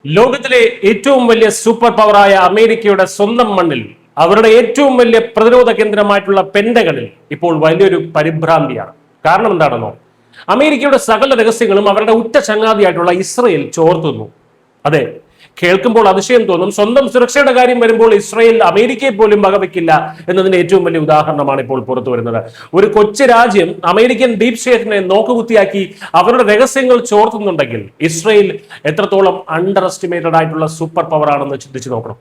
ലോകത്തിലെ ഏറ്റവും വലിയ സൂപ്പർ പവറായ അമേരിക്കയുടെ സ്വന്തം മണ്ണിൽ അവരുടെ ഏറ്റവും വലിയ പ്രതിരോധ കേന്ദ്രമായിട്ടുള്ള പെന്റഗണിൽ ഇപ്പോൾ വലിയൊരു പരിഭ്രാന്തിയാണ്. കാരണം എന്താണെന്നോ, അമേരിക്കയുടെ സകല രഹസ്യങ്ങളും അവരുടെ ഉറ്റ ചങ്ങാതിയായിട്ടുള്ള ഇസ്രയേൽ ചോർത്തുന്നു. അതെ, കേൾക്കുമ്പോൾ അതിശയം തോന്നും. സ്വന്തം സുരക്ഷയുടെ കാര്യം വരുമ്പോൾ ഇസ്രയേൽ അമേരിക്കയെ പോലും വകവെക്കില്ല എന്നതിന്റെ ഏറ്റവും വലിയ ഉദാഹരണമാണ് ഇപ്പോൾ പുറത്തു വരുന്നത്. ഒരു കൊച്ചു രാജ്യം അമേരിക്കൻ ഡീപ് സ്റ്റേറ്റിനെ നോക്കുകുത്തിയാക്കി അവരുടെ രഹസ്യങ്ങൾ ചോർത്തുന്നുണ്ടെങ്കിൽ ഇസ്രയേൽ എത്രത്തോളം അണ്ടർ എസ്റ്റിമേറ്റഡ് ആയിട്ടുള്ള സൂപ്പർ പവർ ആണെന്ന് ചിന്തിച്ചു നോക്കണം.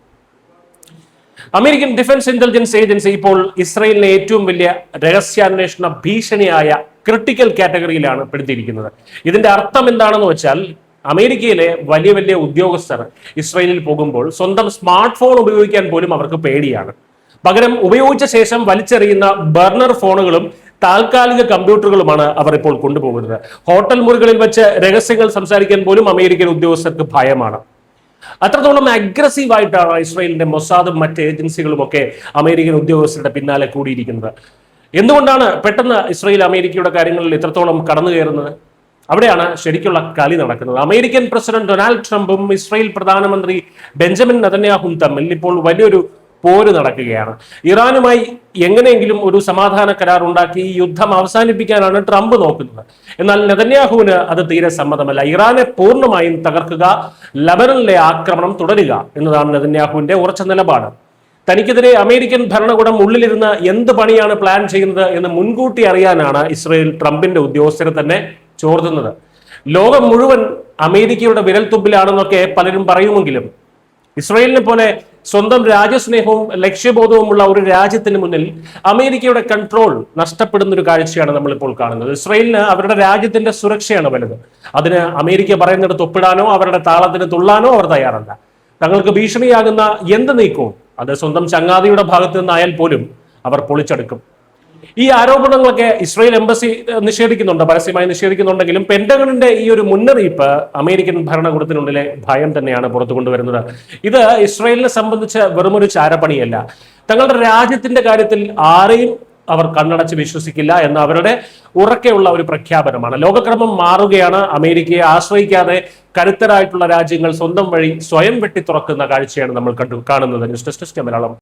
അമേരിക്കൻ ഡിഫൻസ് ഇന്റലിജൻസ് ഏജൻസി ഇപ്പോൾ ഇസ്രയേലിനെ ഏറ്റവും വലിയ രഹസ്യാന്വേഷണ ഭീഷണിയായ ക്രിട്ടിക്കൽ കാറ്റഗറിയിലാണ് പെടുത്തിയിരിക്കുന്നത്. ഇതിന്റെ അർത്ഥം എന്താണെന്ന് വെച്ചാൽ, അമേരിക്കയിലെ വലിയ വലിയ ഉദ്യോഗസ്ഥർ ഇസ്രയേലിൽ പോകുമ്പോൾ സ്വന്തം സ്മാർട്ട് ഫോൺ ഉപയോഗിക്കാൻ പോലും അവർക്ക് പേടിയാണ്. പകരം ഉപയോഗിച്ച ശേഷം വലിച്ചെറിയുന്ന ബർണർ ഫോണുകളും താൽക്കാലിക കമ്പ്യൂട്ടറുകളുമാണ് അവർ ഇപ്പോൾ കൊണ്ടുപോകുന്നത്. ഹോട്ടൽ മുറികളിൽ വെച്ച് രഹസ്യങ്ങൾ സംസാരിക്കാൻ പോലും അമേരിക്കൻ ഉദ്യോഗസ്ഥർക്ക് ഭയമാണ്. അത്രത്തോളം അഗ്രസീവ് ആയിട്ടാണ് ഇസ്രയേലിന്റെ മൊസാദും മറ്റ് ഏജൻസികളും ഒക്കെ അമേരിക്കൻ ഉദ്യോഗസ്ഥരുടെ പിന്നാലെ കൂടിയിരിക്കുന്നത്. എന്തുകൊണ്ടാണ് പെട്ടെന്ന് ഇസ്രയേൽ അമേരിക്കയുടെ കാര്യങ്ങളിൽ ഇത്രത്തോളം കടന്നു കയറുന്നത്? അവിടെയാണ് ശരിക്കുള്ള കളി നടക്കുന്നത്. അമേരിക്കൻ പ്രസിഡന്റ് ഡൊണാൾഡ് ട്രംപും ഇസ്രായേൽ പ്രധാനമന്ത്രി ബെഞ്ചമിൻ നെതന്യാഹുവും തമ്മിൽ ഇപ്പോൾ വലിയൊരു പോര് നടക്കുകയാണ്. ഇറാനുമായി എങ്ങനെയെങ്കിലും ഒരു സമാധാന കരാർ ഉണ്ടാക്കി ഈ യുദ്ധം അവസാനിപ്പിക്കാനാണ് ട്രംപ് നോക്കുന്നത്. എന്നാൽ നെതന്യാഹുവിന് അത് തീരെ സമ്മതമല്ല. ഇറാനെ പൂർണ്ണമായും തകർക്കുക, ലബനനിലെ ആക്രമണം തുടരുക എന്നതാണ് നെതന്യാഹുവിന്റെ ഉറച്ച നിലപാട്. തനിക്കെതിരെ അമേരിക്കൻ ഭരണകൂടം ഉള്ളിലിരുന്ന് എന്ത് പണിയാണ് പ്ലാൻ ചെയ്യുന്നത് എന്ന് മുൻകൂട്ടി അറിയാനാണ് ഇസ്രയേൽ ട്രംപിന്റെ ഉദ്യോഗസ്ഥരെ തന്നെ ചോർത്തുന്നത്. ലോകം മുഴുവൻ അമേരിക്കയുടെ വിരൽത്തുമ്പിലാണെന്നൊക്കെ പലരും പറയുമെങ്കിലും ഇസ്രയേലിനെ പോലെ സ്വന്തം രാജ്യസ്നേഹവും ലക്ഷ്യബോധവുമുള്ള ഒരു രാജ്യത്തിന് മുന്നിൽ അമേരിക്കയുടെ കൺട്രോൾ നഷ്ടപ്പെടുന്ന ഒരു കാഴ്ചയാണ് നമ്മളിപ്പോൾ കാണുന്നത്. ഇസ്രയേലിന് അവരുടെ രാജ്യത്തിന്റെ സുരക്ഷയാണ് വലുത്. അതിന് അമേരിക്ക പറയുന്നിടത്ത് ഒപ്പിടാനോ അവരുടെ താളത്തിന് തുള്ളാനോ അവർ തയ്യാറല്ല. തങ്ങൾക്ക് ഭീഷണിയാകുന്ന എന്ത് നീക്കവും അത് സ്വന്തം ചങ്ങാതിയുടെ ഭാഗത്ത് നിന്നായാൽ പോലും അവർ പൊളിച്ചെടുക്കും. ഈ ആരോപണങ്ങളൊക്കെ ഇസ്രായേൽ എംബസി നിഷേധിക്കുന്നുണ്ട്, പരസ്യമായി നിഷേധിക്കുന്നുണ്ടെങ്കിലും പെന്റഗണിന്റെ ഈ ഒരു മുന്നറിയിപ്പ് അമേരിക്കൻ ഭരണകൂടത്തിനുള്ളിലെ ഭയം തന്നെയാണ് പുറത്തു കൊണ്ടുവരുന്നത്. ഇത് ഇസ്രായേലിനെ സംബന്ധിച്ച് വെറുമൊരു ചാരപ്പണിയല്ല. തങ്ങളുടെ രാജ്യത്തിന്റെ കാര്യത്തിൽ ആരെയും അവർ കണ്ണടച്ച് വിശ്വസിക്കില്ല എന്ന അവരുടെ ഉറക്കെയുള്ള ഒരു പ്രഖ്യാപനമാണ്. ലോകക്രമം മാറുകയാണ്. അമേരിക്കയെ ആശ്രയിക്കാതെ കരുത്തരായിട്ടുള്ള രാജ്യങ്ങൾ സ്വന്തം വഴി സ്വയം വെട്ടി തുറക്കുന്ന കാഴ്ചയാണ് നമ്മൾ കാണുന്നത്. News desk Malayalam.